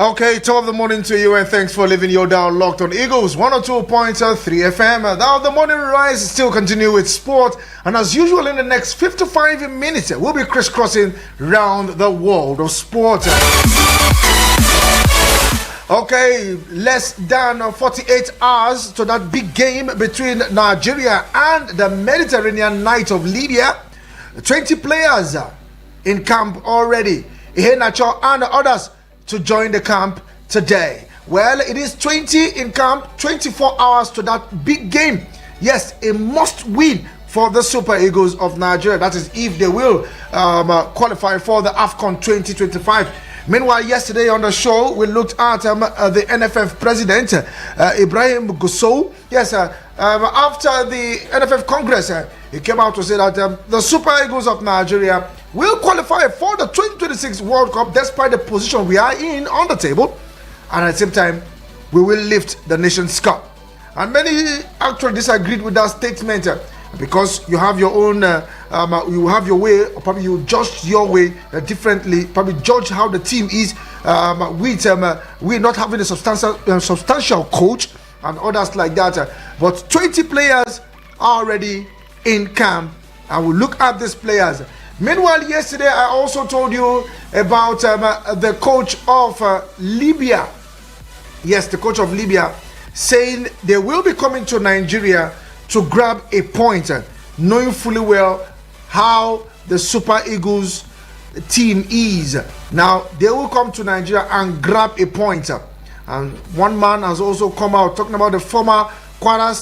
Okay, top of the morning to you, and thanks for leaving your dial locked on Eagles 102.3 FM. Now, the morning rise still continue with sport, and as usual, in the next 55 minutes, we'll be crisscrossing round the world of sport. Okay, less than 48 hours to that big game between Nigeria and the Mediterranean Knights of Libya. 20 players in camp already. Iheanacho and others to join the camp today. Well, it is 20 in camp, 24 hours to that big game. Yes, a must win for the Super Eagles of Nigeria. That is if they will qualify for the AFCON 2025. Meanwhile, yesterday on the show, we looked at the NFF president, Ibrahim Gusau. Yes, after the NFF Congress, he came out to say that the Super Eagles of Nigeria will qualify for the 2026 World Cup despite the position we are in on the table. And at the same time, we will lift the Nations Cup. And many actually disagreed with that statement because you have your own, you have your way, or probably you judge your way differently, probably judge how the team is with we not having a substantial coach and others like that. But 20 players are already in camp, and we'll look at these players. Meanwhile, yesterday I also told you about the coach of Libya. Yes, the coach of Libya saying they will be coming to Nigeria to grab a point, knowing fully well how the Super Eagles team is. Now, they will come to Nigeria and grab a point. And one man has also come out talking about the former Kwara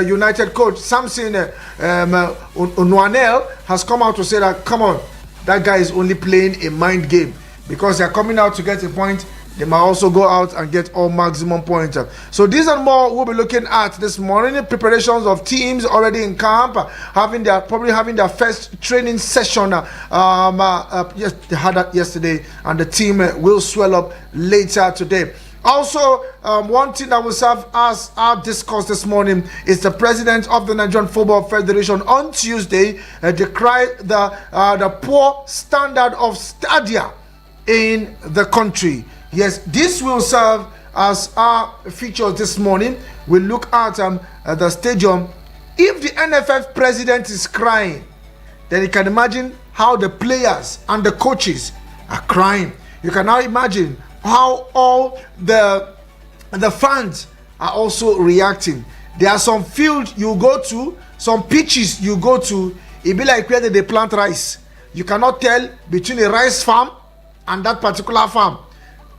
United coach, Samson Onwanel, has come out to say that, come on, that guy is only playing a mind game. Because they're coming out to get a point, they might also go out and get all maximum points. So these and more we'll be looking at this morning. Preparations of teams already in camp, probably having their first training session. Yes, they had that yesterday, and the team will swell up later today. Also, one thing that will serve as our discourse this morning is the president of the Nigerian Football Federation on Tuesday decried the poor standard of stadia in the country. Yes, this will serve as our features this morning. We'll look at the stadium. If the NFF president is crying, then you can imagine how the players and the coaches are crying. You can now imagine how all the fans are also reacting. There are some fields you go to, some pitches you go to, it be like where they plant rice. You cannot tell between a rice farm and that particular farm.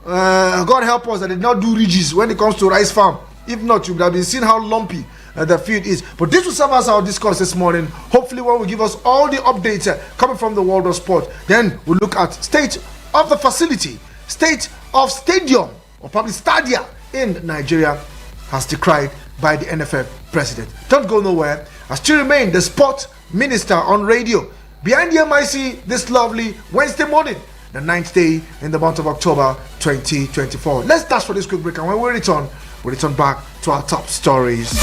God help us that they did not do ridges when it comes to rice farm. If not, you would have been seeing how lumpy the field is. But this will serve as our discourse this morning. Hopefully, one will give us all the updates coming from the world of sport. Then we'll look at state of the facility, state of stadium, or probably stadia in Nigeria, as decried by the NFF president. Don't go nowhere. I still remain the sport minister on radio. Behind the MIC this lovely Wednesday morning, the 9th day in the month of October 2024. Let's dash for this quick break, and when we return, we'll return back to our top stories.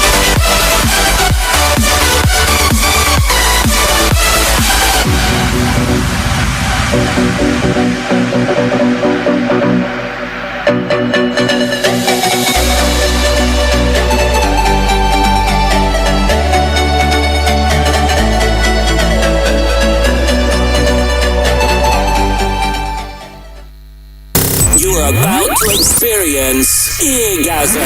You're about to experience Eargasm.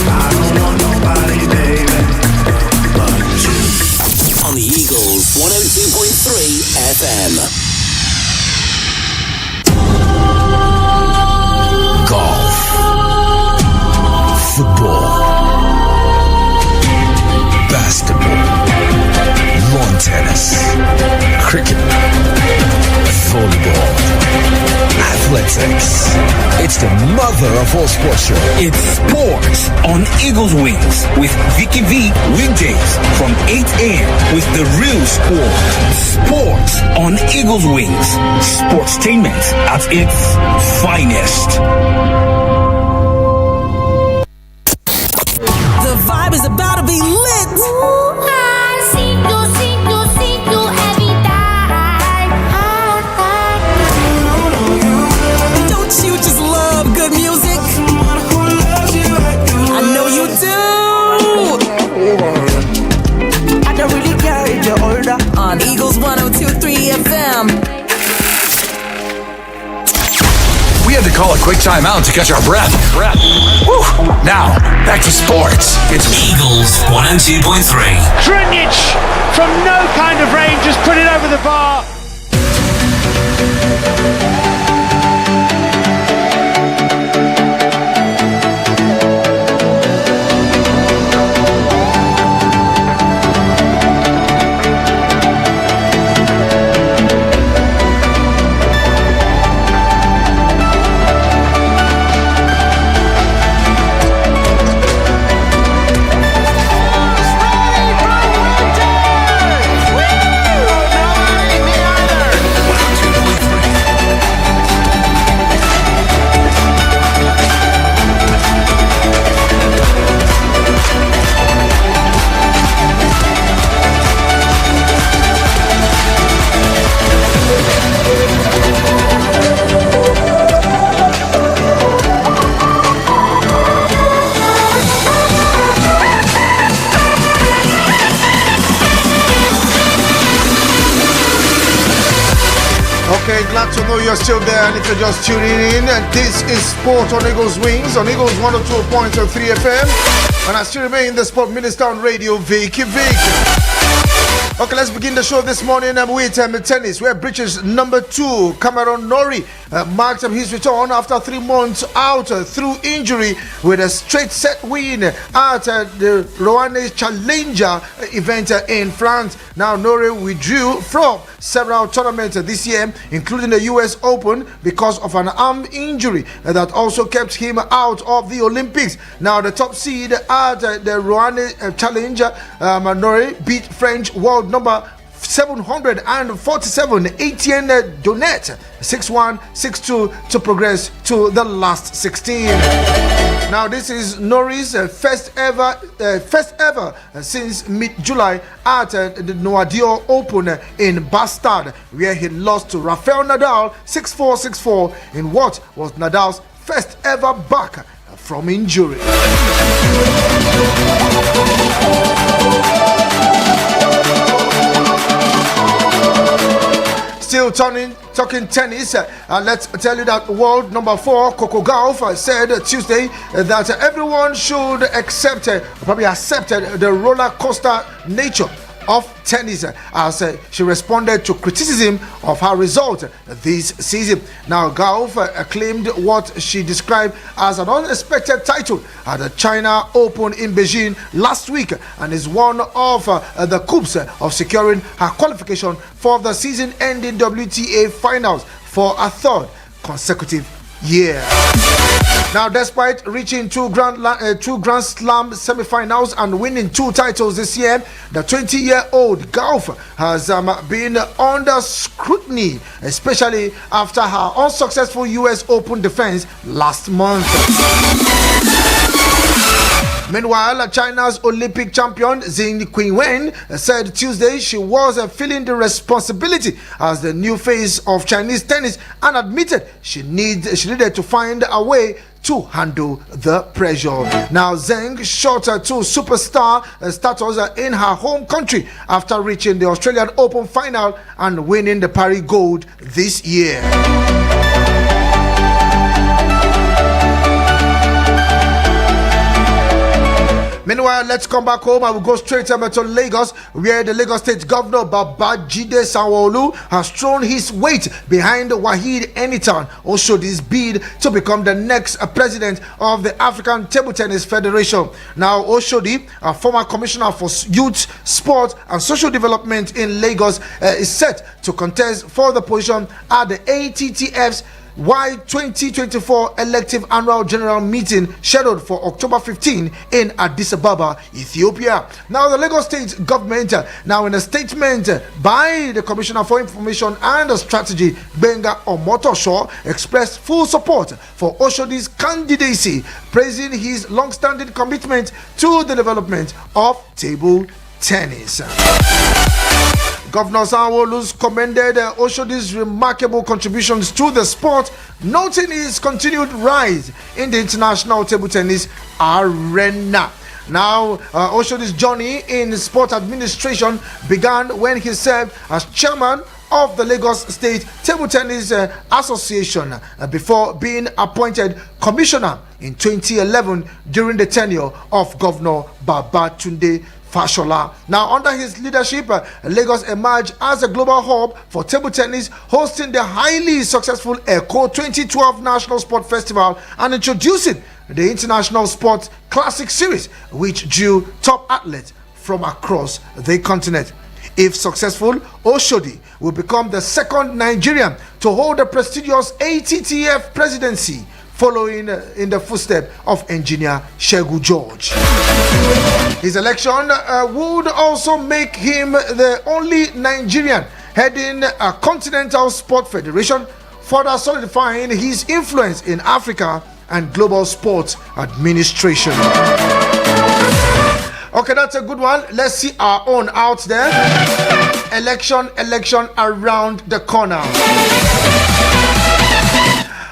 I don't want nobody, baby, but you. On the Eagles 102.3 FM. Golf, football, basketball, lawn tennis, cricket, volleyball, athletics. It's the mother of all sports show. It's sports on Eagles Wings with Vicky V weekdays from 8 a.m. with the real sport. Sports on Eagles Wings. Sportstainment at its finest. The vibe is about to be lit. Ooh, I see. quick timeout to catch our breath. Woo. Now, back to sports. It's Eagles 102.3. Trinic from no kind of range just put it over the bar. Okay, glad to know you're still there, and if you're just tuning in, this is Sport on Eagles Wings on Eagles 102.3 FM, and I still remain the Sport Minister on Radio, Vicky. Okay, let's begin the show this morning with tennis, where British number 2, Cameron Norrie, marked his return after 3 months out through injury with a straight set win at the Roanne Challenger event in France. Now, Norrie withdrew from several tournaments this year, including the US Open, because of an arm injury that also kept him out of the Olympics. Now, the top seed at the Roanne Challenger, Norrie beat French world number 747 Etienne Donet 6-1, 6-2 to progress to the last 16. Now, this is Norrie's first ever since mid-July at the Noadio Open in Bastard, where he lost to Rafael Nadal 6-4, 6-4 in what was Nadal's first ever back from injury. Still talking tennis, let's tell you that world number 4, Coco Gauff, said Tuesday that everyone should accept the roller coaster nature of tennis as she responded to criticism of her result this season. Now, Gauff claimed what she described as an unexpected title at the China Open in Beijing last week, and is one of the coups of securing her qualification for the season-ending WTA finals for a third consecutive year. Now, despite reaching two Grand Slam semifinals and winning 2 titles this year, the 20-year-old Gauff has been under scrutiny, especially after her unsuccessful US Open defense last month. Meanwhile, China's Olympic champion Zheng Qinwen said Tuesday she was feeling the responsibility as the new face of Chinese tennis, and admitted she needed to find a way to handle the pressure. Now, Zheng shot to superstar status in her home country after reaching the Australian Open final and winning the Paris Gold this year. Meanwhile, let's come back home and we'll go straight to Lagos, where the Lagos State Governor Babajide Sanwo-Olu has thrown his weight behind Waheed Enitan Oshodi's bid to become the next president of the African Table Tennis Federation. Now, Oshodi, a former commissioner for youth, sport and social development in Lagos, is set to contest for the position at the ATTF's 2024 elective annual general meeting scheduled for October 15 in Addis Ababa, Ethiopia. Now, the Lagos State government, now in a statement by the Commissioner for Information and Strategy, Benga Omotosho, expressed full support for Oshodi's candidacy, praising his long-standing commitment to the development of table tennis. Governor Sanwo-Olu commended Oshodi's remarkable contributions to the sport, noting his continued rise in the international table tennis arena. Now, Oshodi's journey in sport administration began when he served as chairman of the Lagos State Table Tennis Association before being appointed commissioner in 2011 during the tenure of Governor Babatunde Fashola. Now, under his leadership, Lagos emerged as a global hub for table tennis, hosting the highly successful ECHO 2012 National Sport Festival and introducing the International Sport Classic Series, which drew top athletes from across the continent. If successful, Oshodi will become the second Nigerian to hold the prestigious ATTF presidency, following in the footsteps of engineer Shegu George. His election would also make him the only Nigerian heading a continental sport federation, further solidifying his influence in Africa and global sports administration. Okay, that's a good one. Let's see our own out there. Election around the corner.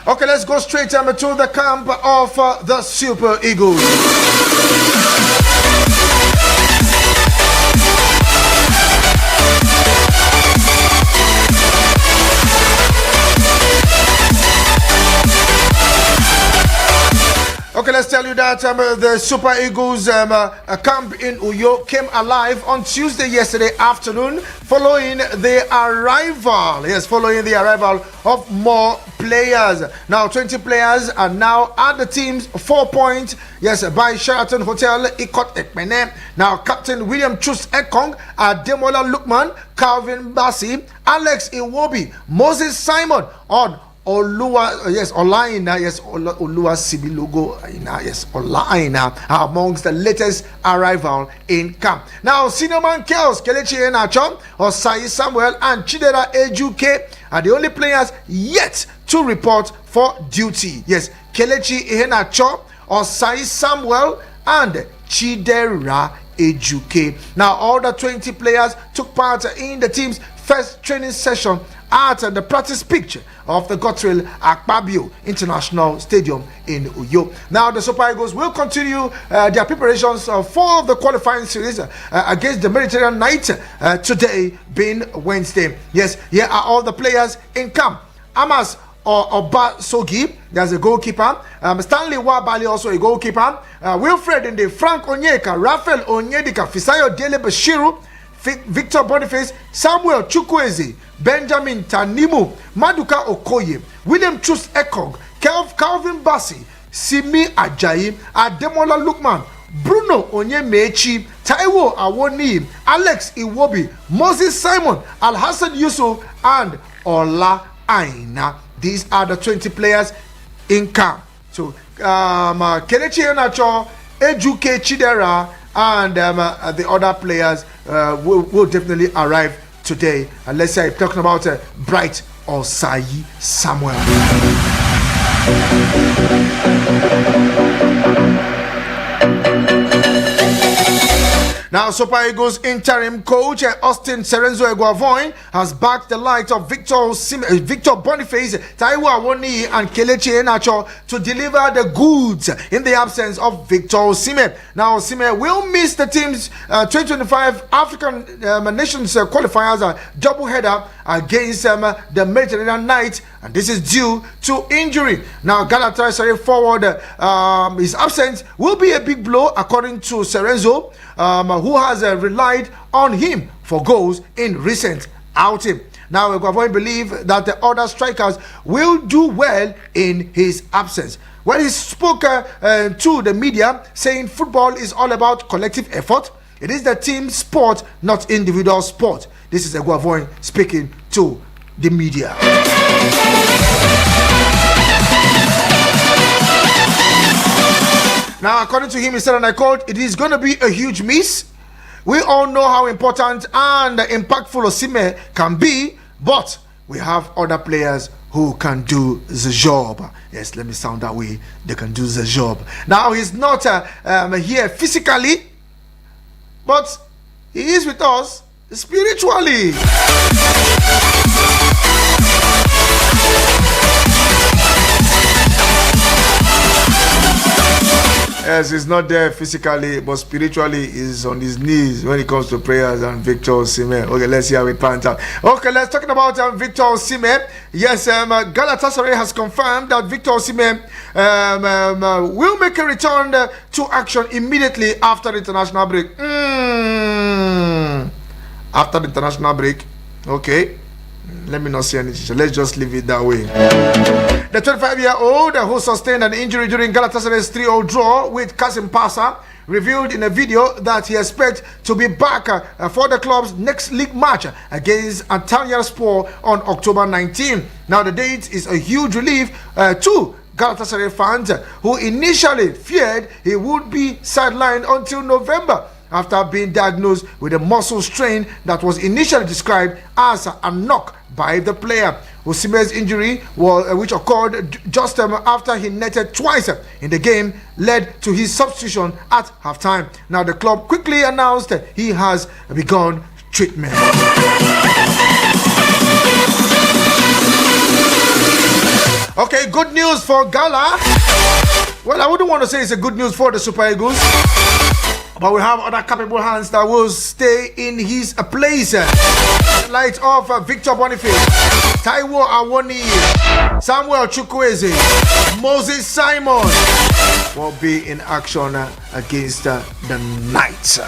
Okay, let's go straight to the camp of the Super Eagles. Okay, let's tell you that the Super Eagles camp in Uyo came alive on Tuesday yesterday afternoon following the arrival of more players. Now 20 players are now at the team's 4 points, by Sheraton Hotel Ikot Ekpene. Now Captain William Chus Ekong, Ademola Lukman, Calvin Bassi, Alex Iwobi, Moses Simon on Oluwa, Olaina, Oluwa Sibilogo, Olaina are amongst the latest arrival in camp. Now, senior man Kels, Kelechi Enacho, Osai Samuel, and Chidera Ejuke are the only players yet to report for duty. Yes, Kelechi Enacho, Osai Samuel, and Chidera Ejuke. Now, all the 20 players took part in the team's first training session at the practice pitch of the Gotril Akpabio International Stadium in Uyo. Now the Super Eagles will continue their preparations for the qualifying series against the Mediterranean Night today being Wednesday. Yes, here are all the players in camp. Amas Oba Sogi, there's a goalkeeper. Stanley Wabali, also a goalkeeper. Wilfred Inde, Frank Onyeka, Raphael Onyedika, Fisayo Dele Bashiru, Victor Boniface, Samuel Chukwueze, Benjamin Tanimu, Maduka Okoye, William Chus Ekong, Calvin Bassi, Simi Ajayi, Ademola Lukman, Bruno Onyemechi, Taiwo Awoni, Alex Iwobi, Moses Simon, Al-Hassan Yusuf, and Ola Aina. These are the 20 players in camp. So, Kelechi Enacho, Ejuke Chidera, and the other players will definitely arrive today. And let's say I'm talking about Bright or Sai Samuel. Now, Super Eagles interim coach Austin Serenzo Eguavoin has backed the likes of Victor Boniface, Taiwo Awoni, and Kelechi Enacho to deliver the goods in the absence of Victor Osimhen. Now, Osimhen will miss the team's 2025 African Nations qualifiers double header against the Mediterranean Knights, and this is due to injury. Now, Galatasaray forward, his absence will be a big blow, according to Serenzo, who has relied on him for goals in recent outing. Now, Eguavoin believes that the other strikers will do well in his absence. When he spoke to the media, saying football is all about collective effort, it is the team sport, not individual sport. This is Eguavoin speaking to the media. Now, according to him, he said, and I quote, "It is going to be a huge miss. We all know how important and impactful Osimhen can be, but we have other players who can do the job." Yes, let me sound that way. They can do the job. Now, he's not here physically, but he is with us spiritually. Yes, he's not there physically, but spiritually he's on his knees when it comes to prayers and Victor Osimhen. Okay, let's see how it pans out. Okay, let's talk about Victor Osimhen. Yes, Galatasaray has confirmed that Victor Osimhen will make a return to action immediately after the international break. After the international break, okay. Let me not say anything. Let's just leave it that way. The 25-year-old who sustained an injury during Galatasaray's 3-0 draw with Kasim Pasa revealed in a video that he expects to be back for the club's next league match against Antalyaspor on October 19. Now, the date is a huge relief to Galatasaray fans who initially feared he would be sidelined until November, after being diagnosed with a muscle strain that was initially described as a knock by the player. Osimhen's injury, which occurred just after he netted twice in the game, led to his substitution at halftime. Now, the club quickly announced he has begun treatment. Okay, good news for Gala. Well, I wouldn't want to say it's a good news for the Super Eagles, but we have other capable hands that will stay in his place. Light of Victor Boniface, Taiwo Awoni, Samuel Chukwueze, Moses Simon will be in action against the Knights.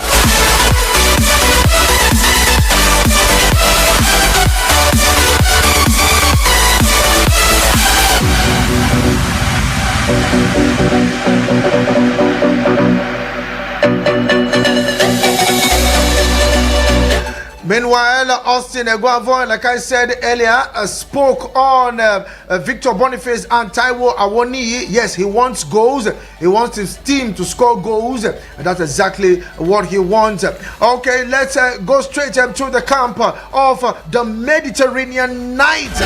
Meanwhile, Austin Eguavoen, like I said earlier, spoke on Victor Boniface and Taiwo Awoniyi. Yes, he wants goals. He wants his team to score goals. And that's exactly what he wants. Okay, let's go straight to the camp of the Mediterranean Knights.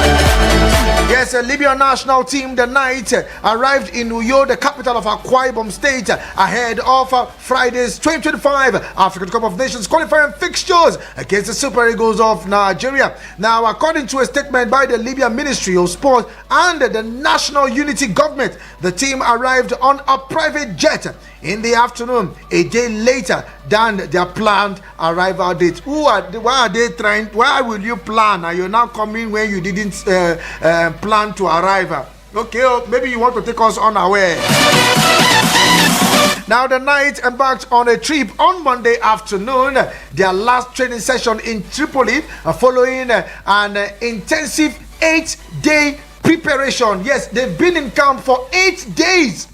Yes, a Libyan national team, the Knights, arrived in Uyo, the capital of Akwa Ibom State, ahead of Friday's 2025 African Cup of Nations qualifying fixtures against the Super Eagles of Nigeria. Now, according to a statement by the Libyan Ministry of Sport and the National Unity Government, the team arrived on a private jet in the afternoon, a day later than their planned arrival date. Why are they trying? Why will you plan? Are you now coming when you didn't plan to arrive? Okay, maybe you want to take us unaware. Now, the Knights embarked on a trip on Monday afternoon, their last training session in Tripoli, following an intensive 8-day preparation. Yes, they've been in camp for 8 days.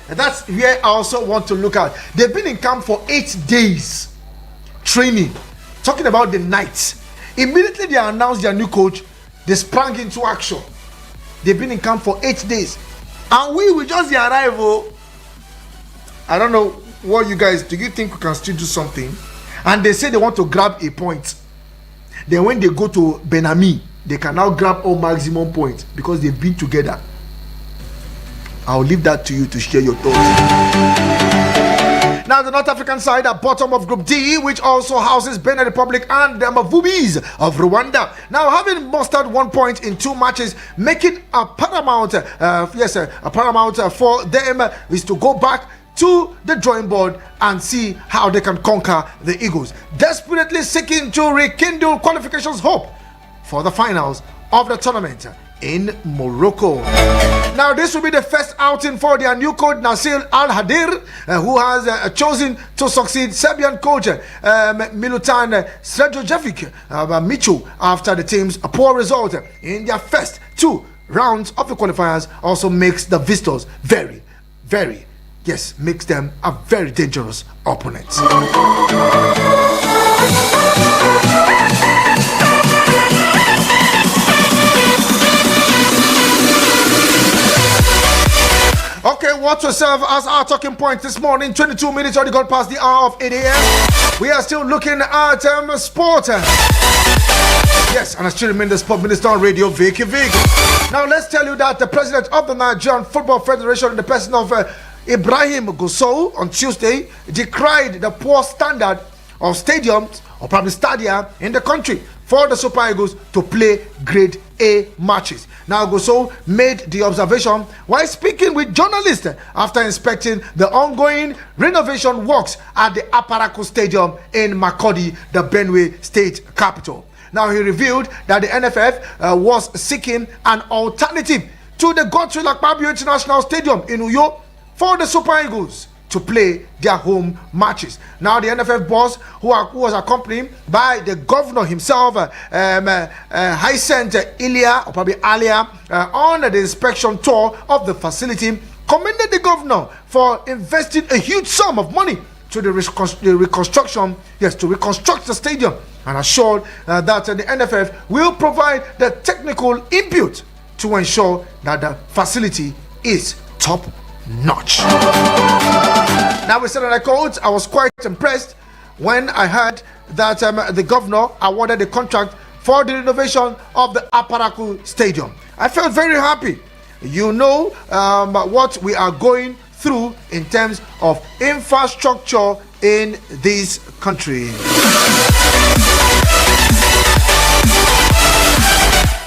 And that's where I also want to look at. They've been in camp for 8 days training. Talking about the Knights. Immediately they announced their new coach, they sprang into action. They've been in camp for 8 days. And we will just arrive. I don't know what you guys, do you think we can still do something? And they say they want to grab a point. Then when they go to Benami, they can now grab all maximum points because they've been together. I'll leave that to you to share your thoughts. Now, the North African side at bottom of Group D, which also houses Benin Republic and the Mavubis of Rwanda. Now, having mustered 1 point in 2 matches, making a paramount, for them is to go back to the drawing board and see how they can conquer the Eagles, desperately seeking to rekindle qualifications hope for the finals of the tournament in Morocco. Now, this will be the first outing for their new coach Nasir Al-Hadir, who has chosen to succeed Serbian coach Milutin Sredojevic Michu after the team's poor result in their first 2 rounds of the qualifiers. Also makes the visitors makes them a very dangerous opponent. Okay, what to serve as our talking point this morning? 22 minutes already got past the hour of 8 a.m. We are still looking at sport. Yes, and I still remain the sport minister on radio, Vicky. Now, let's tell you that the president of the Nigerian Football Federation, in the person of Ibrahim Gusau, on Tuesday, decried the poor standard of stadiums or probably stadia in the country for the Super Eagles to play Grade A matches. Now, Goso made the observation while speaking with journalists after inspecting the ongoing renovation works at the Aparaku Stadium in Makurdi, the Benue State capital. Now, he revealed that the NFF was seeking an alternative to the Godswill Akpabio International Stadium in Uyo for the Super Eagles to play their home matches. Now, the NFF boss, who was accompanied by the governor himself, Hyacinth Ilya, or probably Alia, on the inspection tour of the facility, commended the governor for investing a huge sum of money to the reconstruction, to reconstruct the stadium, and assured that the NFF will provide the technical input to ensure that the facility is top notch. Now, we said, and I quote, I was quite impressed when I heard that the governor awarded the contract for the renovation of the Aparaku Stadium. I felt very happy. You know what we are going through in terms of infrastructure in this country.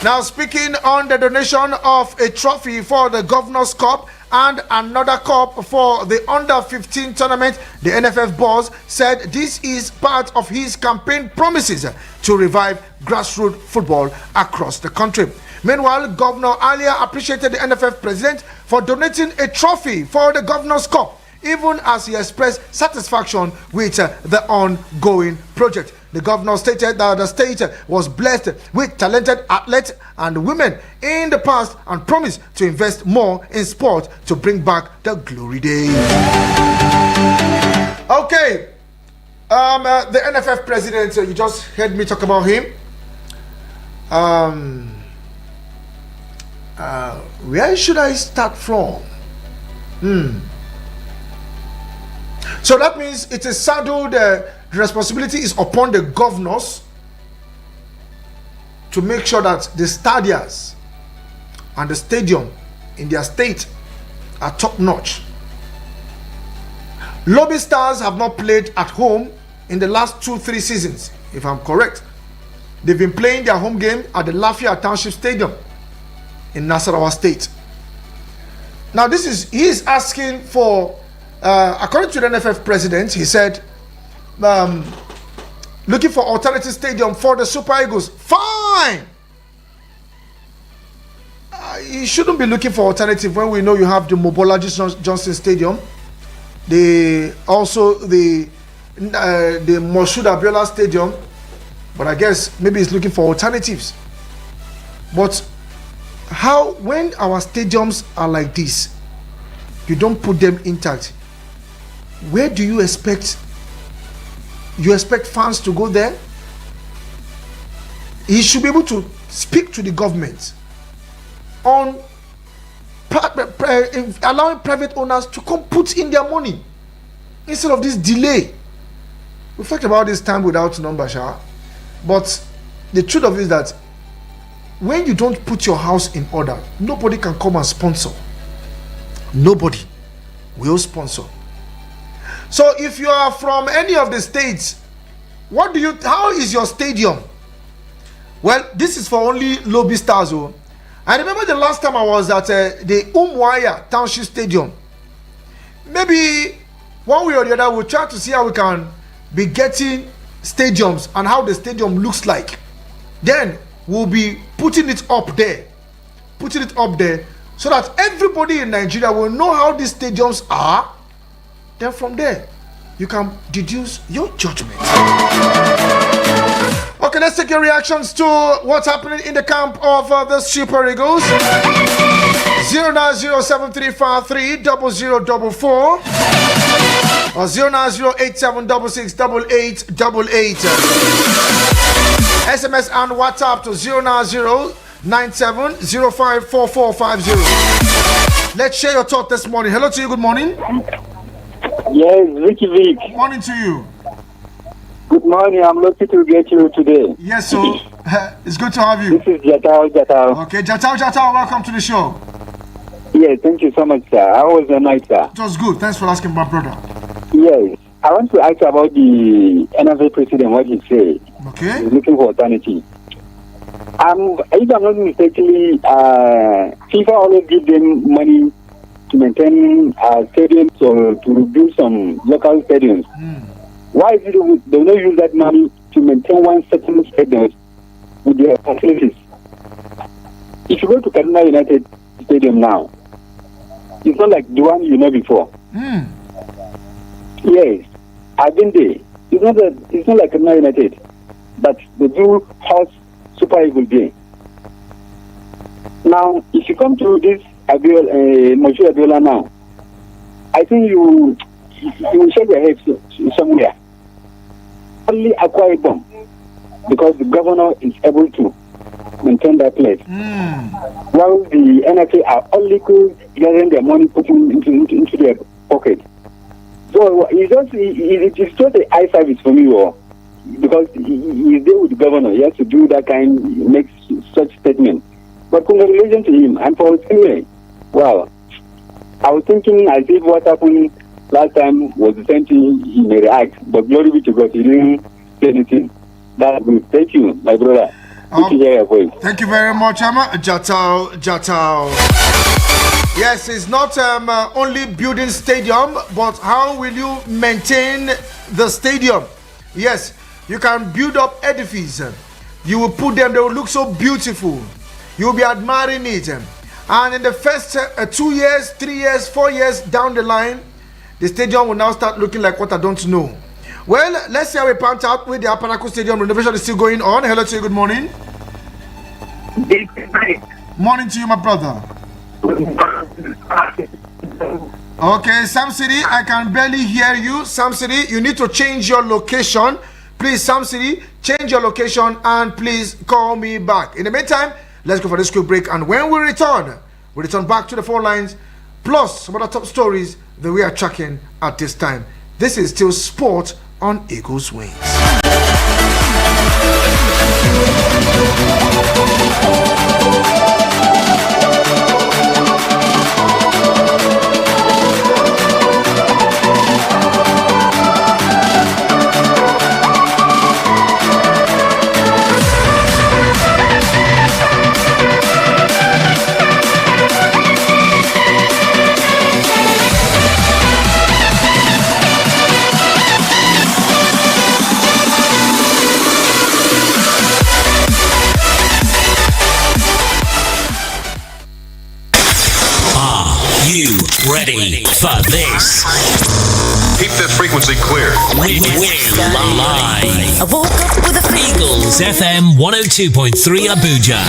Now, speaking on the donation of a trophy for the Governor's Cup and another cup for the Under-15 tournament, the NFF boss said this is part of his campaign promises to revive grassroots football across the country. Meanwhile, Governor Alia appreciated the NFF president for donating a trophy for the Governor's Cup, even as he expressed satisfaction with the ongoing project. The governor stated that the state was blessed with talented athletes and women in the past and promised to invest more in sport to bring back the glory days. Okay, the NFF president, you just heard me talk about him. Where should I start from? So that means it is saddled, the responsibility is upon the governors to make sure that the stadiums and the stadium in their state are top notch. Lobby Stars have not played at home in the last 2-3 seasons, if I'm correct. They've been playing their home game at the Lafayette Township Stadium in Nasarawa State. Now, he is asking for, according to the NFF president, he said, looking for alternative stadium for the Super Eagles. Fine. You shouldn't be looking for alternative when we know you have the Mobolaji Johnson Stadium, the Moshood Abiola Stadium, but I guess maybe he's looking for alternatives. But how, when our stadiums are like this, you don't put them intact, where do you expect fans to go there? He should be able to speak to the government on allowing private owners to come put in their money instead of this delay. We've talked about this time without number, but the truth of it is that when you don't put your house in order, nobody can come and sponsor. Nobody will sponsor. So if you are from any of the states, how is your stadium? Well, this is for only Lobby Stars. I remember the last time I was at the Umuahia Township Stadium. Maybe one way or the other, we'll try to see how we can be getting stadiums and how the stadium looks like. Then we'll be putting it up there so that everybody in Nigeria will know how these stadiums are. Then from there, you can deduce your judgment. Okay, let's take your reactions to what's happening in the camp of the Super Eagles. 09073530044 or 09087668888. SMS and WhatsApp to 09097054450. Let's share your thought this morning. Hello to you, good morning. Yes, Vicky Vick. Morning to you. Good morning, I'm lucky to get you today. Yes, so it's good to have you. This is Jatao. Okay, Jatao, welcome to the show. Yes, thank you so much, sir. How was the night, sir? It was good. Thanks for asking, my brother. Yes, I want to ask about the NFL president, what he said. Okay. He's looking for alternative. If I'm not mistakenly, FIFA always give them money to maintain stadiums or to build some local stadiums. Why is it they don't use that money to maintain one certain stadium with their facilities? If you go to Kaduna United Stadium now, it's not like the one you know before. Yes, I've been there. It's not like Kaduna United, but they do house Super Eagles there. Now, if you come to this Moshe Abiola now, I think you will shake your head somewhere. Only Akwa Ibom, because the governor is able to maintain that place. While the NFA are only gathering their money, putting into their pocket. So it is just an eye service for me, because he is there with the governor. He has to do that make such statement. But congratulations to him. And for anyway, wow. I was thinking as if what happened last time was the same thing he may react. But glory be to God, he didn't say anything. That's good. Thank you, my brother. Thank you very much, Jatao. Yes, it's not only building stadium, but how will you maintain the stadium? Yes, you can build up edifices. You will put them, they will look so beautiful. You will be admiring it. And in the first 2 years, 3 years, 4 years down the line, the stadium will now start looking like what I don't know. Well, let's see how we pan out with the Apanaku Stadium renovation is still going on. Hello to you, good morning. Morning to you, my brother. Okay, Sam City, I can barely hear you. Sam City, you need to change your location. Please, Sam City, change your location and please call me back. In the meantime, let's go for this quick break. And when we return back to the phone lines, plus some other top stories that we are tracking at this time. This is still Sport on Eagles Wings. Ready for this? Keep this frequency clear. We're live. I woke up with a Eagles FM 102.3 Abuja.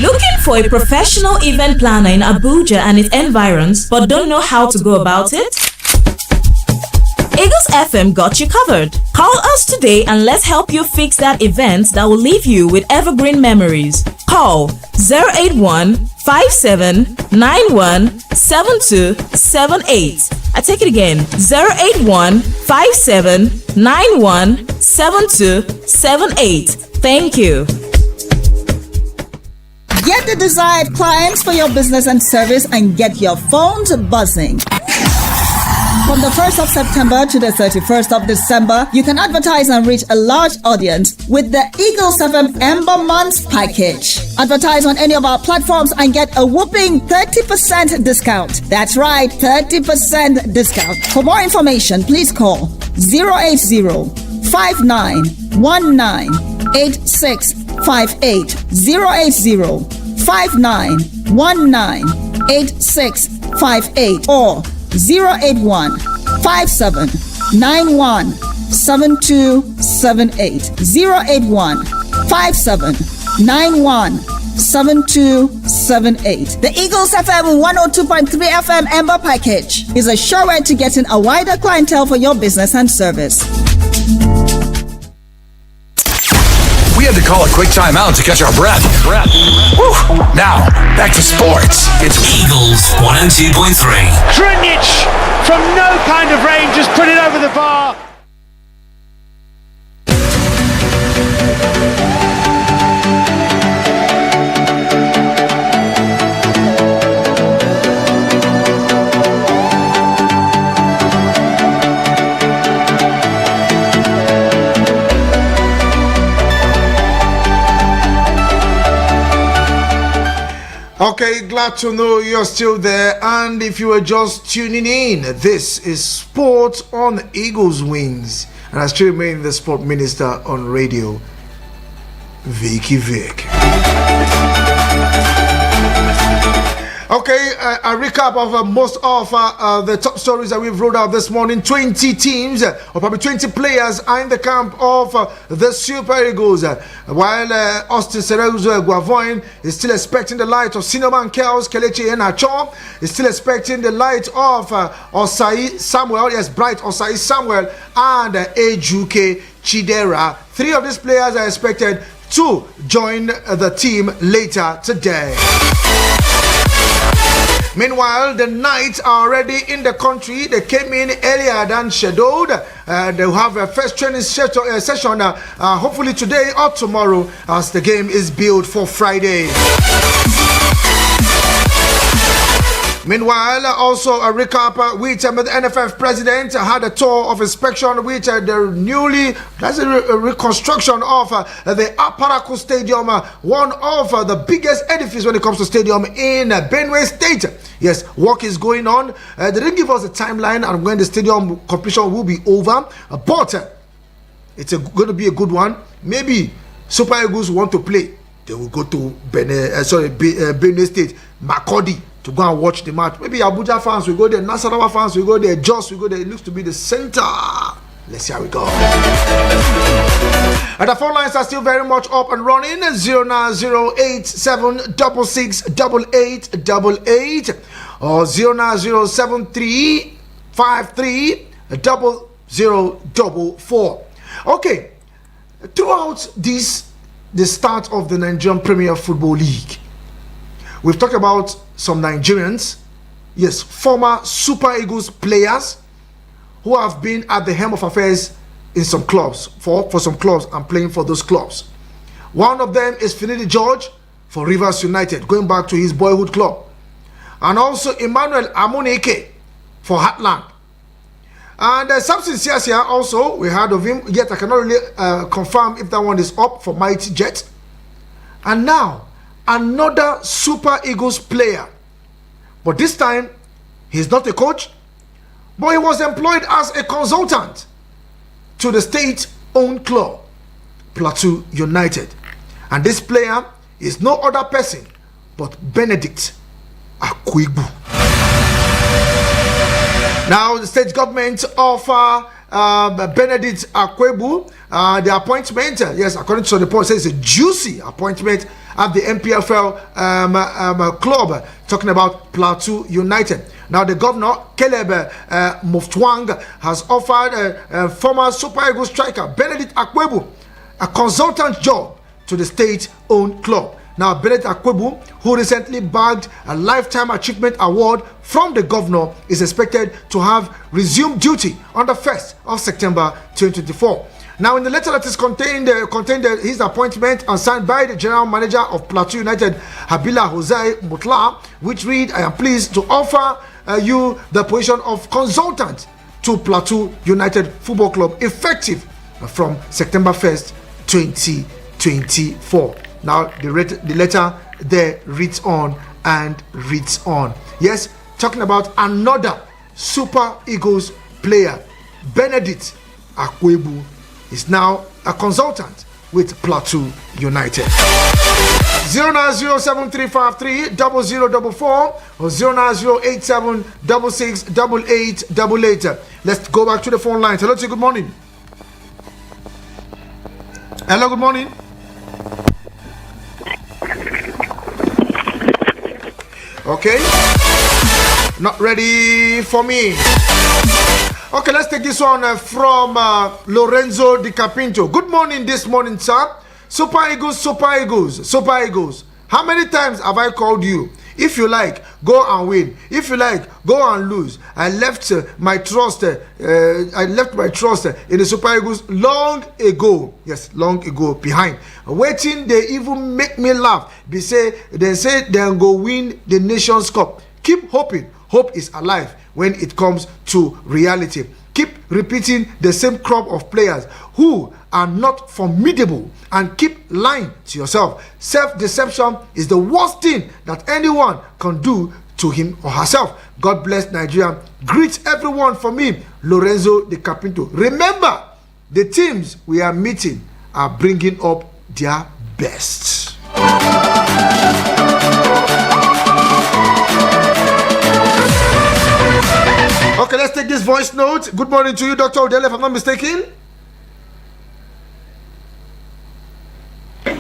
Looking for a professional event planner in Abuja and its environs, but don't know how to go about it? Eagles FM got you covered. Call us today and let's help you fix that event that will leave you with evergreen memories. Call 081 5791 7278. I take it again, 081 5791 7278. Thank you. Get the desired clients for your business and service and get your phones buzzing. From the 1st of September to the 31st of December, you can advertise and reach a large audience with the Eagles FM Ember Months package. Advertise on any of our platforms and get a whopping 30% discount. That's right, 30% discount. For more information, please call 080 5919 8658 080 5919 8658 or 081 5791 7278 081 5791 7278. The Eagles FM 102.3 FM Ember package is a sure way to getting a wider clientele for your business and service. We had to call a quick timeout to catch our breath. Whew. Now, back to sports. It's Eagles 102.3. Krunic from no kind of range just put it over the bar. Okay, glad to know you're still there. And if you are just tuning in, this is Sport on Eagles Wings. And I still remain the sport minister on radio, Vicky Vick. Okay, a recap of most of the top stories that we've rolled out this morning. 20 teams, or probably 20 players, are in the camp of the Super Eagles. While Austin Cerezo Guavoin is still expecting the light of Sinoman Kels, Kelechi Enacho, is still expecting the light of Osai Samuel, yes, Bright Osai Samuel, and Ejuke Chidera. 3 of these players are expected to join the team later today. Meanwhile, the Knights are already in the country. They came in earlier than scheduled. They'll have a first training session hopefully today or tomorrow as the game is built for Friday. Meanwhile, also a recap which the NFF president had a tour of inspection which that's a reconstruction of the Aparaku Stadium, one of the biggest edifices when it comes to stadium in Benue State. Yes, work is going on. They didn't give us a timeline and when the stadium completion will be over, but it's going to be a good one. Maybe Super Eagles want to play. They will go to Benue State, Makurdi, to go and watch the match. Maybe Abuja fans will go there, Nasarawa fans will go there, Jos will go there. It looks to be the center. Let's see how we go. And the phone lines are still very much up and running. 09087668888 or 09073530044. Okay, throughout the start of the Nigerian Premier Football League, we've talked about some Nigerians, yes, former Super Eagles players who have been at the helm of affairs in some clubs, for some clubs and playing for those clubs. One of them is Finidi George for Rivers United, going back to his boyhood club. And also Emmanuel Amuneke for Heartland. And Samson Siasia also, we heard of him, yet I cannot really confirm if that one is up for Mighty Jet. And now, another Super Eagles player. But this time, he's not a coach, but he was employed as a consultant to the state-owned club, Plateau United. And this player is no other person but Benedict Akwebu. Now, the state government offer Benedict Akwebu the appointment, yes, according to the report, says it's a juicy appointment at the MPFL club, talking about Plateau United. Now, the governor, Caleb Muftwang, has offered former Super Eagles striker Benedict Akwebu a consultant job to the state-owned club. Now, Benedict Akwebu, who recently bagged a Lifetime Achievement Award from the governor, is expected to have resumed duty on the 1st of September 2024. Now, in the letter that is contained his appointment and signed by the general manager of Plateau United, Habila Jose Mutla, which read, I am pleased to offer you the position of consultant to Plateau United Football Club, effective from September 1st, 2024. Now, the letter there reads on and reads on. Yes, talking about another Super Eagles player, Benedict Akwebu, is now a consultant with Plateau United. 09073530044 or 09087668888. Let's go back to the phone lines. Hello, good morning. Hello, good morning. Okay, not ready for me. Okay, let's take this one from Lorenzo Di Capinto. Good morning this morning, sir. Super Eagles, Super Eagles, Super Eagles. How many times have I called you? If you like, go and win. If you like, go and lose. I left my trust. In the Super Eagles long ago. Yes, long ago behind. Waiting, they even make me laugh. They say they'll go win the Nations Cup. Keep hoping. Hope is alive when it comes to reality. Keep repeating the same crop of players who are not formidable and keep lying to yourself. Self-deception is the worst thing that anyone can do to him or herself. God bless Nigeria. Greet everyone for me, Lorenzo de Capinto. Remember, the teams we are meeting are bringing up their best. Okay, let's take this voice note. Good morning to you, Dr. Odele, if I'm not mistaken.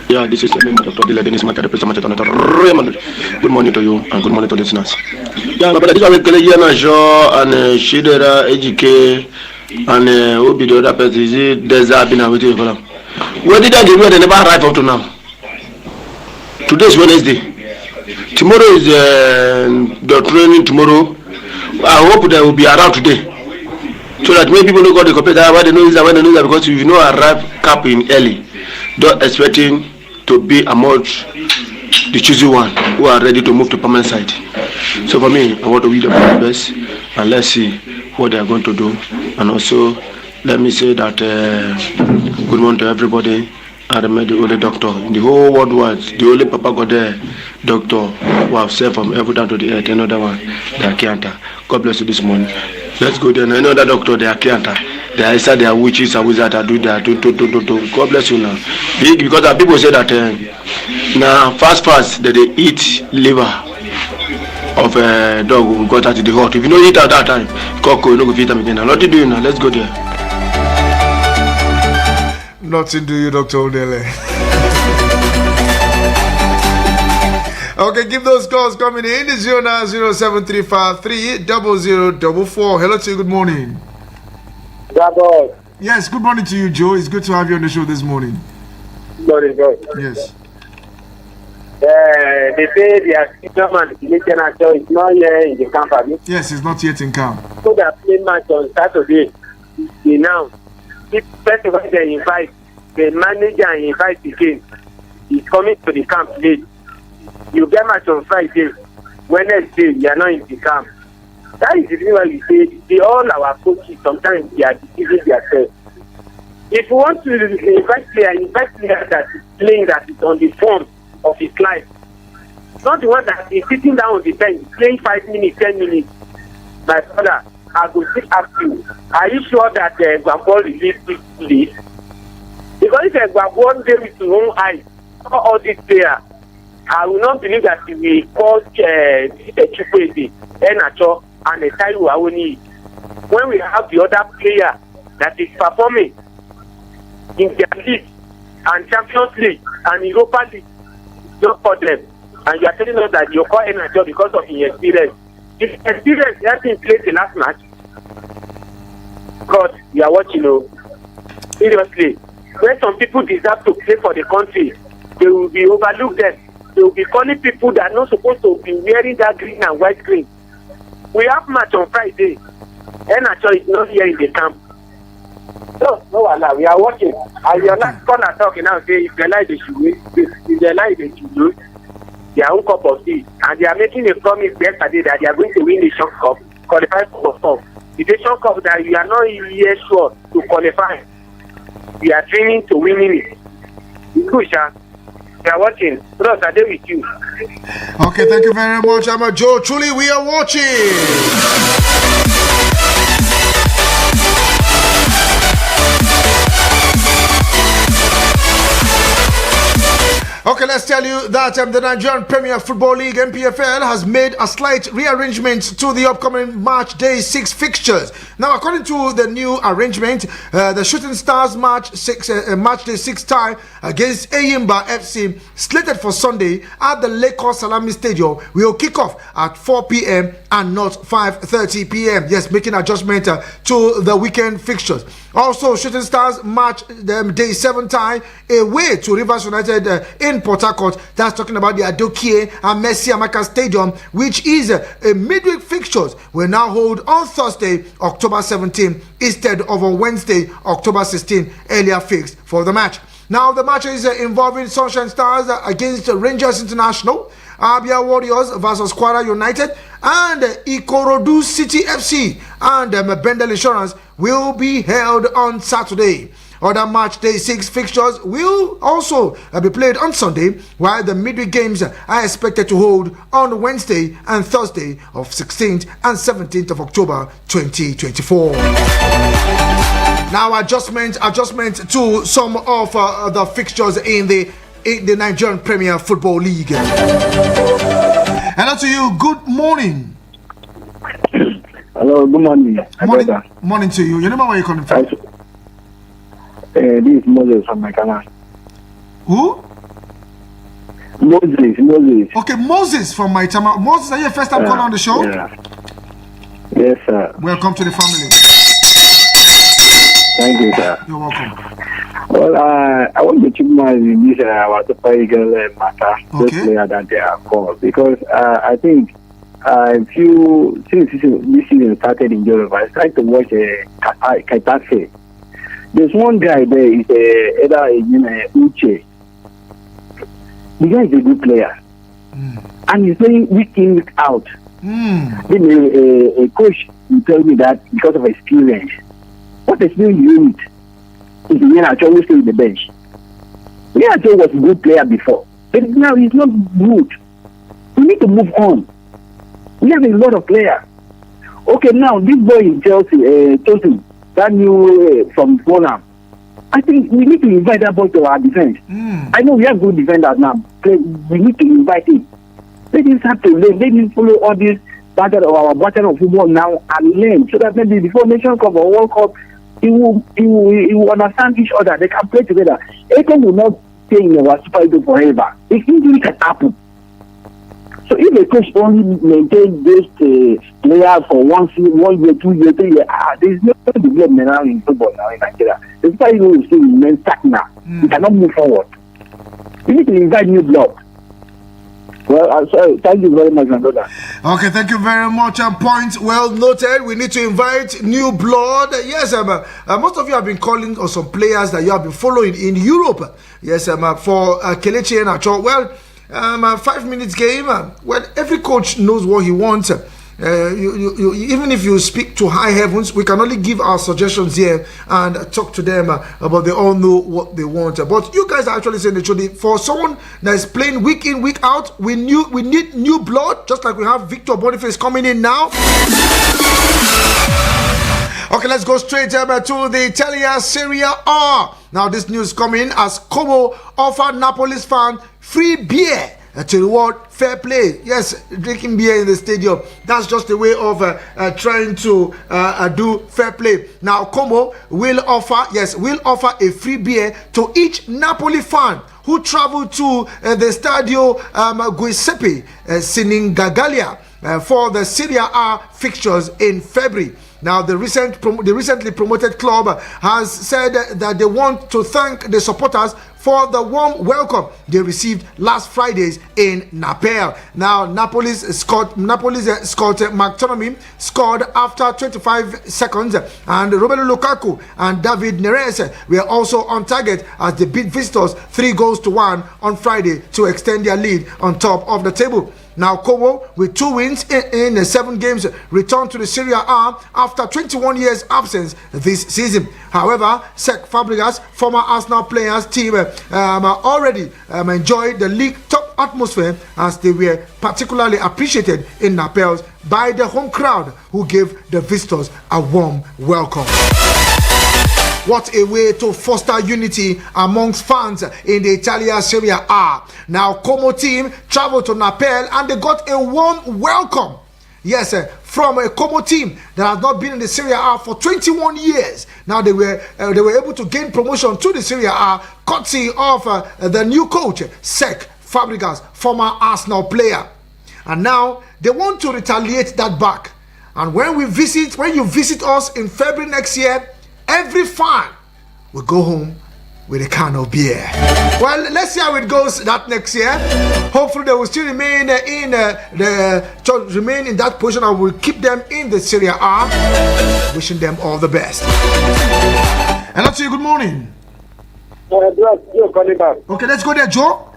Yeah, this is Dr. Odele Dennis Maka, the president of Raymond. Good morning to you and good morning to listeners. Yeah, but this is with Kelly Show and Shidera, EGK, and Obi, the other person is Desert Bina with you. Where did I give you? They never arrive up to now. Today is Wednesday. Tomorrow is the training tomorrow. I hope they will be around today, so that many people don't go to the computer. Why they know this, why they know that, because if you know arrive cap in early, don't expecting to be among the choosy one who are ready to move to permanent site. So for me, I want to read about the best and let's see what they are going to do. And also, let me say that good morning to everybody. I remember the only doctor in the whole world was the only Papa God there, doctor who have said from heaven down to the earth. Another one, they are Kianta. God bless you this morning. Let's go there. Another doctor, they are Kianta. They are inside, they are witches and wizards that do that. God bless you now. Big, because people say that now fast they eat liver of a dog who got out of the hot. If you don't eat at that time, cocoa, you don't go feed them again. Now, what do you do now? Let's go there. Nothing do you, Dr. Odele. Okay, keep those calls coming in. 090735300044. Hello to you, good morning. Bravo. Yes, good morning to you, Joe. It's good to have you on the show this morning. Good morning, bro. Yes. They say their chairman, the national is not here in the camp. Yes, he's not yet in camp. So they are playing match on Saturday. They now. If person when they invite, the manager invite again, he's coming to the camp late. You get match on Friday, Wednesday, you are not in the camp. That is the reason why we say all our coaches sometimes they are deceiving themselves. If you want to invite player that is playing, that is on the form of his life, not the one that is sitting down on the bench playing 5 minutes, 10 minutes. My brother, I will still ask you, are you sure that Gbagbo released this list? Because if Gbagbo there with his own eyes, all these players, I will not believe that he will call Chukwueze, Enacho, and Taiwo Awoni. When we have the other player that is performing in their league and Champions League and Europa League, no problem. And you are telling us that you call Enacho because of his experience. His experience, he hasn't played the last match. God, you are watching, seriously. When some people deserve to play for the country, they will be overlooked them. They will be calling people that are not supposed to be wearing that green and white green. We have match on Friday. Enacho is not here in the camp. No, Allah, we are watching. And your last caller talking now say if they like they should win, if they like they should lose their own cup of tea. And they are making a promise yesterday that they are going to win the Nation Cup, qualify for top. The Nation Cup that you are not yet sure to qualify. We are training to winning it. Kusha, we are watching. Bros, are they with you? Okay, thank you very much. I'm a Joe. Truly, we are watching. Okay, let's tell you that the Nigerian Premier Football League (NPFL) has made a slight rearrangement to the upcoming March Day 6 fixtures. Now, according to the new arrangement, the Shooting Stars March Day 6 tie against Eyimba FC, slated for Sunday at the Lagos Salami Stadium, will kick off at 4 p.m. and not 5:30 p.m. Yes, making adjustment to the weekend fixtures. Also, Shooting Stars March Day 7 tie away to Rivers United in Port Harcourt. That's talking about the Adokie and Mercy Amaka Stadium, which is a midweek fixtures will now hold on Thursday, October 17, instead of on Wednesday, October 16, earlier fixed for the match. Now, the match is involving Sunshine Stars against Rangers International, Abia Warriors versus Kwara United, and Ikorodu City FC and Bendel Insurance will be held on Saturday. Other match day 6 fixtures will also be played on Sunday, while the midweek games are expected to hold on Wednesday and Thursday of 16th and 17th of October 2024. Now adjustment to some of the fixtures in the Nigerian Premier Football League. Hello to you. Good morning. Hello. Good morning. Morning to you. Your name, where are you calling from? This is Moses from my canal. Who? Moses. Okay, Moses from my channel. Moses, are you your first time calling on the show? Yeah. Yes, sir. Welcome to the family. Thank you, sir. You're welcome. Well, I want to keep my this our Super Eagle matter. Those players that they are called, because I think since this season started in Europe, I tried to watch Kaitase. There's one guy there, is Uche. The guy is a good player. And he's playing week in, week out. Then a coach will tell me that because of experience. What experience you need? Is Yenacho always stay in the bench. Yenacho was a good player before. But now he's not good. We need to move on. We have a lot of players. Okay, now this boy in Chelsea, Tosin, that new from Fulham. I think we need to invite that boy to our defense. I know we have good defenders now. We need to invite him. Let him start to learn. Let him follow all this battle of football now and learn, so that maybe before Nation Cup or World Cup, he will understand each other. They can play together. Akon will not stay in our Super Eagles forever. It easily can happen. So if a coach only maintain this player for 1 year, 2 years, 3 years, there is no development now in football now in Nigeria. The Super Eagles will still remain stagnant. We cannot move forward. We need to invite new blood. Well, thank you very much, my brother. Okay, thank you very much. Point well noted. We need to invite new blood. Yes, most of you have been calling on some players that you have been following in Europe. Yes, for Kelechi Iheanacho. Well, 5 minutes game. Well, every coach knows what he wants. Even if you speak to high heavens, we can only give our suggestions here and talk to them about they all know what they want. But you guys are actually saying the truth. For someone that is playing week in, week out, we need new blood, just like we have Victor Boniface coming in now. Okay, let's go straight to the Italia Serie A. Now, this news coming as Como offered Napoli's fan free beer to reward fair play. Yes, drinking beer in the stadium. That's just a way of trying to do fair play. Now, Como will offer a free beer to each Napoli fan who traveled to the Stadio Giuseppe Siningagalia for the Serie A fixtures in February. Now, the recently promoted club has said that they want to thank the supporters for the warm welcome they received last Fridays in Naples. Now, Napoli's Scott McTominay scored after 25 seconds, and Romelu Lukaku and David Neres were also on target as they beat visitors 3-1 on Friday to extend their lead on top of the table. Now, Como, with 2 wins in 7 games, returned to the Serie A after 21 years absence this season. However, Cesc Fabregas, former Arsenal players team, already enjoyed the league top atmosphere, as they were particularly appreciated in Naples by the home crowd, who gave the visitors a warm welcome. What a way to foster unity amongst fans in the Italia Serie A. Now, Como team traveled to Naples and they got a warm welcome. Yes, from a Como team that has not been in the Serie A for 21 years. Now they were able to gain promotion to the Serie A courtesy of the new coach, Cesc Fabregas, former Arsenal player. And now they want to retaliate that back. And when you visit us in February next year, every fan will go home with a can of beer. Well, let's see how it goes that next year. Hopefully they will still remain in that position. I will keep them in the Serie A. Wishing them all the best. Hello to you, good morning. You're calling back. Okay, let's go there, Joe.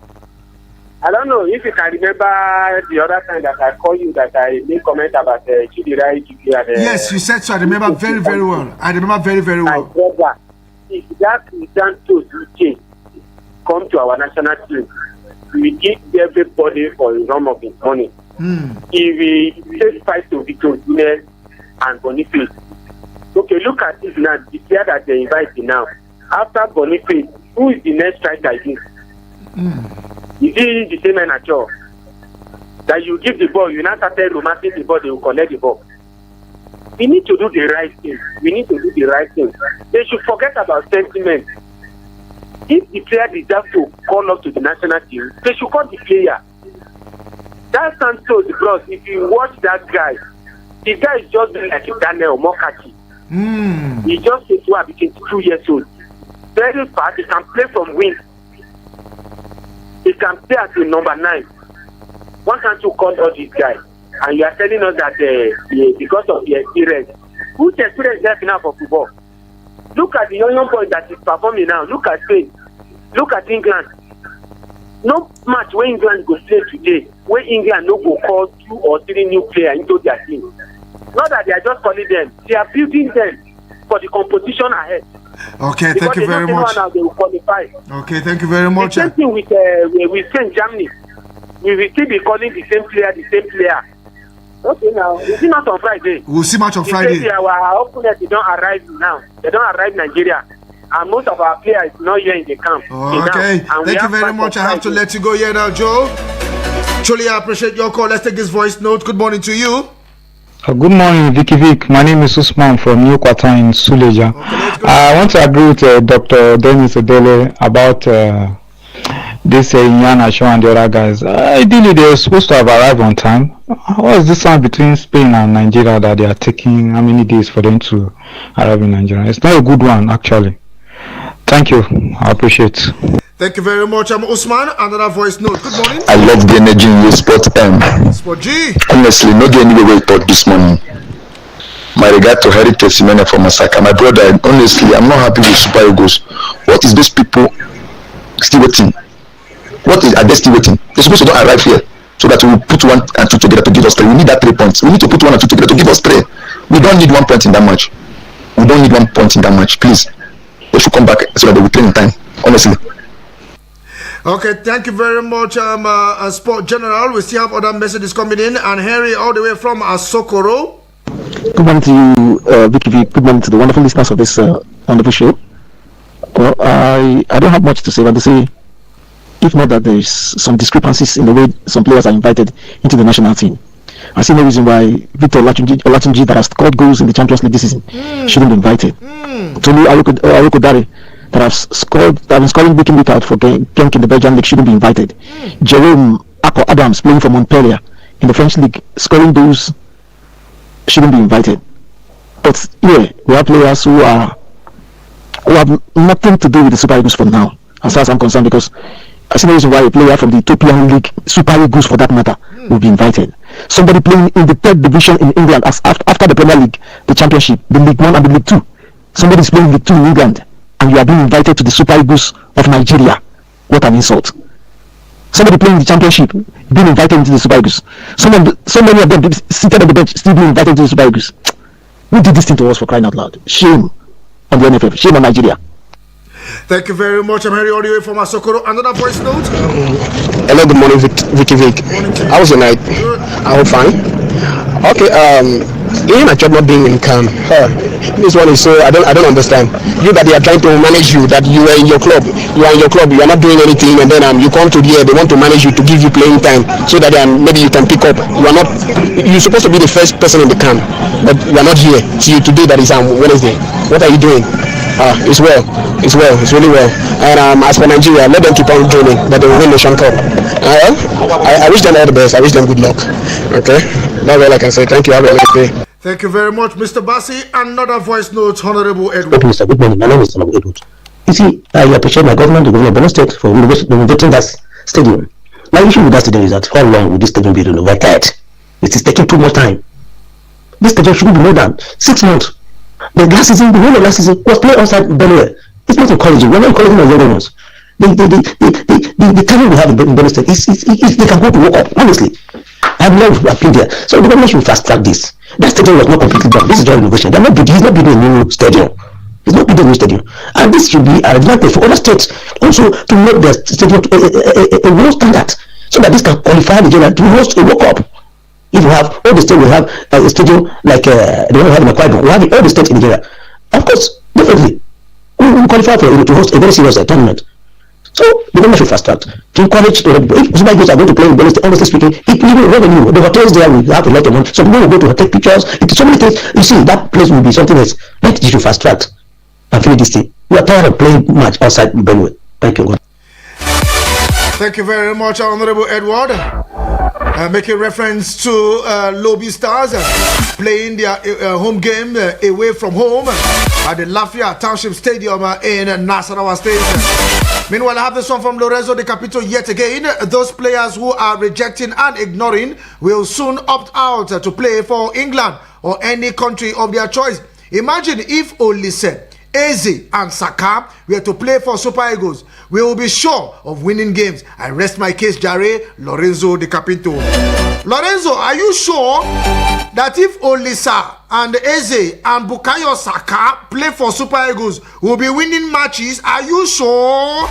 I don't know if you can remember the other time that I called you that I made comment about Chidira. Yes, you said so. I remember very, very well. I remember very, very well. My brother, if that Santos UK come to our national team, we give everybody for a run of his money. If we take fight to Victor and Boniface, okay, look at this now. The player that they invite now. After Boniface, who is the next striker again? Is it the same man at all? That you give the ball, you now start romancing the ball, they will collect the ball. We need to do the right thing. We need to do the right thing. They should forget about sentiment. If the player deserves to call up to the national team, they should call the player. That Santos, bros, if you watch that guy, the guy is just like a Daniel Mokachi. He just came to became 2 years old. Very fast, he can play from wing. He can play as a number 9. Why can't you call all these guys? And you are telling us that because of the experience. Who's experience left now for football? Look at the young boy that is performing now. Look at Spain. Look at England. No match where England go play today, where England no go call 2 or 3 new players into their team. Not that they are just calling them. They are building them for the competition ahead. Okay, thank you very much. Now they will qualify. Okay, thank you very much. The same thing with Spain, Germany. We will still be calling the same player. Okay, now we see match on Friday. We'll see match on Friday. Our opponents, they don't arrive now. They don't arrive Nigeria. And most of our players is not here in the camp. Okay, thank you very much. I have to let you go here now, Joe. Truly, I appreciate your call. Let's take this voice note. Good morning to you. Good morning, Vicky Vick. My name is Usman from New Quarter in Suleja. Okay, I want to agree with Dr. Dennis Odele about this Inyana Show and the other guys. Ideally, they were supposed to have arrived on time. What is this one between Spain and Nigeria that they are taking how many days for them to arrive in Nigeria? It's not a good one, actually. Thank you. I appreciate it. Thank you very much. I'm Usman. Another voice note. Good morning. I love the energy in your Sport M. Sport G. Honestly, no get anywhere report this morning. My regard to Harry Tessimene for Masaka. My brother, honestly, I'm not happy with Super Eagles. What is those people still waiting? Are they still waiting? They're supposed to arrive here so that we will put 1 and 2 together to give us 3. We need that 3 points. We need to put 1 and 2 together to give us 3. We don't need 1 point in that match. We don't need 1 point in that match. Please. They should come back so that they will play in time. Honestly. Okay, thank you very much, Sport General. We still have other messages coming in. And Harry, all the way from Asokoro. Good morning to you, Vicky. Good morning to the wonderful listeners of this wonderful show. Well, I don't have much to say, but to say, if not that there's some discrepancies in the way some players are invited into the national team. I see no reason why Victor Olatunji that has scored goals in the Champions League this season shouldn't be invited. Tolu Aroko Dare that have been scoring week in week out for Genk in the Belgian league shouldn't be invited. Jerome Adams playing for Montpellier in the French league scoring goals shouldn't be invited. But yeah, we have players who have nothing to do with the Super Eagles for now, as far as I'm concerned, because I see no reason why a player from the Ethiopian League, Super Eagles for that matter, will be invited. Somebody playing in the 3rd division in England after the Premier League, the Championship, the League 1 and the League 2. Somebody is playing League 2 in England, and you are being invited to the Super Eagles of Nigeria. What an insult. Somebody playing the Championship, being invited into the Super Eagles. So many of them seated on the bench, still being invited to the Super Eagles. Who did this thing to us, for crying out loud? Shame on the NFF. Shame on Nigeria. Thank you very much. I'm Harry all the way from Asokoro. Another voice note. Hello, good morning, Vicky Vick. How was your night? I was fine. Okay, even a job not being in camp. This one is so I don't understand. You that they are trying to manage you, that you are in your club, you are not doing anything, and then you come to here, they want to manage you to give you playing time so that maybe you can pick up. You're supposed to be the first person in the camp, but you are not here. See you today, that is Wednesday. What are you doing? It's really well. And as for Nigeria, let them keep on dreaming that they will win Nation Cup. I wish them all the best. I wish them good luck. Okay, that's all I can say. Thank you. Have a nice day. Thank you very much, Mr. Bassi. Another voice note, Honorable Edward. Okay, Mr. Good morning. My name is Honorable Edward. You see, I appreciate my government, the government of Borno State, for renovating that stadium. My issue with that stadium is that how long will this stadium be renovated? It is taking too much time. This stadium should be more than 6 months. The whole of last season was played outside Benue. It's not encouraging. We're not encouraging the younger ones. the talent we have in Benue State is they can go to work up, honestly. I've been there. So the government should fast track this. That stadium was not completely done. This is just renovation. He's not building a new stadium. He's not building a new stadium. And this should be an advantage for other states also to make their stadium a world standard, so that this can qualify the general to host a World Cup. If you have all the states, will have a stadium like the one we have in Akwa, we have all the states in Nigeria. Of course, definitely, we will qualify for to host a very serious tournament. So the government should fast track to encourage if Super Eagles are going to play in Benue State, honestly speaking, it will be revenue. The hotels there will have a lot of money. Some people will go to take pictures. It's so many things. You see, that place will be something else. Let you should fast track and finish this thing. We are tired of playing match outside Benue. Thank you. Thank you very much, Honorable Edward. Making reference to Lobby Stars playing their home game away from home at the Lafayette Township Stadium in Nasarawa State. Meanwhile, I have this one from Lorenzo De Capito yet again. Those players who are rejecting and ignoring will soon opt out to play for England or any country of their choice. Imagine if Olise, Eze and Saka were to play for Super Eagles. We will be sure of winning games. I rest my case, Jare. Lorenzo De Capito. Lorenzo, are you sure that if Olisa and Eze and Bukayo Saka play for Super Eagles, we'll be winning matches? Are you sure?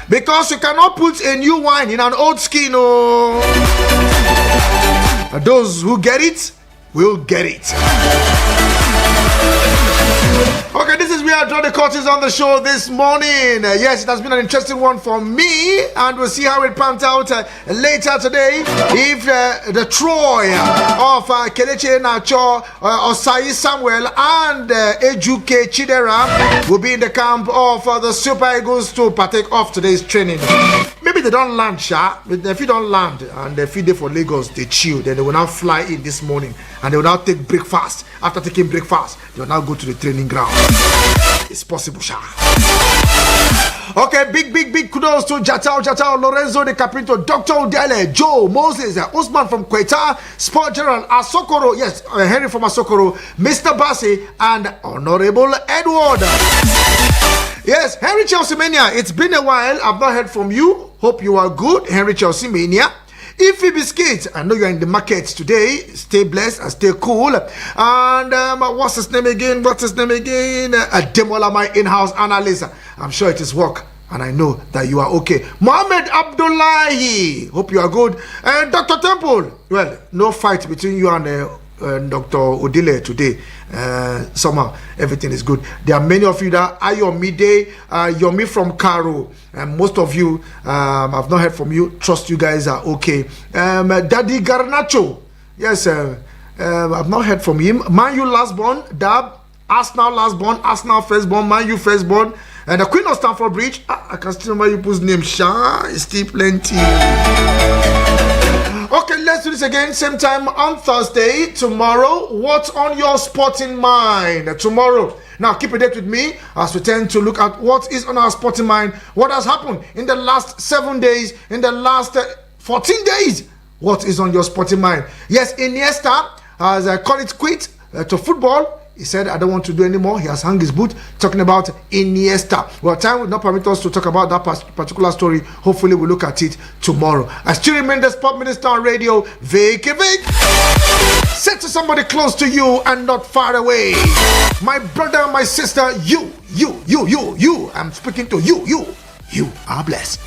Because you cannot put a new wine in an old skin. Oh. Those who get it will get it. Okay, this is where I draw the curtains on the show this morning. Yes, it has been an interesting one for me, and we'll see how it pans out later today. If the Troy of Kelechi Nacho, Osai Samuel, and Ejuke Chidera will be in the camp of the Super Eagles to partake of today's training. Maybe they don't land, Sha. If you don't land and they feed for Lagos, they chill. Then they will now fly in this morning and they will now take breakfast. After taking breakfast, they will now go to the training ground. It's possible, Sha. Okay, big kudos to Jatao, Lorenzo De Capito, Dr. Odele, Joe, Moses, Usman from Quetta, Sport General, Asokoro, yes, Henry from Asokoro, Mr. Bassi, and Honorable Edward. Yes, Henry Chelsea Mania, it's been a while. I've not heard from you. Hope you are good, Henry Chelsea Mania. Ify Biscuit, I know you're in the market today. Stay blessed and stay cool. And what's his name again? Demola, my in-house analyst. I'm sure it is work. And I know that you are okay. Mohammed Abdullahi, hope you are good. And Dr. Temple, well, no fight between you and Dr. Odile today. Somehow everything is good. There are many of you that are Yomi from Karo, and most of you I've not heard from you. Trust you guys are okay. Daddy Garnacho, yes, I've not heard from him. Man U last born, Dab, Arsenal last born, Arsenal first born, Man U first born, and the Queen of Stamford Bridge. I can still remember you people's name. Sha, it's still plenty. Okay, let's do this again, same time on Thursday. Tomorrow, what's on your sporting mind? Tomorrow. Now, keep a date with me as we tend to look at what is on our sporting mind, what has happened in the last 7 days, in the last 14 days. What is on your sporting mind? Yes, Iniesta has called it quit to football. He said, I don't want to do anymore. He has hung his boot, talking about Iniesta. Well, time will not permit us to talk about that particular story. Hopefully, we'll look at it tomorrow. I still remain the sport minister on radio, Vicky. Set to somebody close to you and not far away. My brother, my sister, you. I'm speaking to you. You are blessed.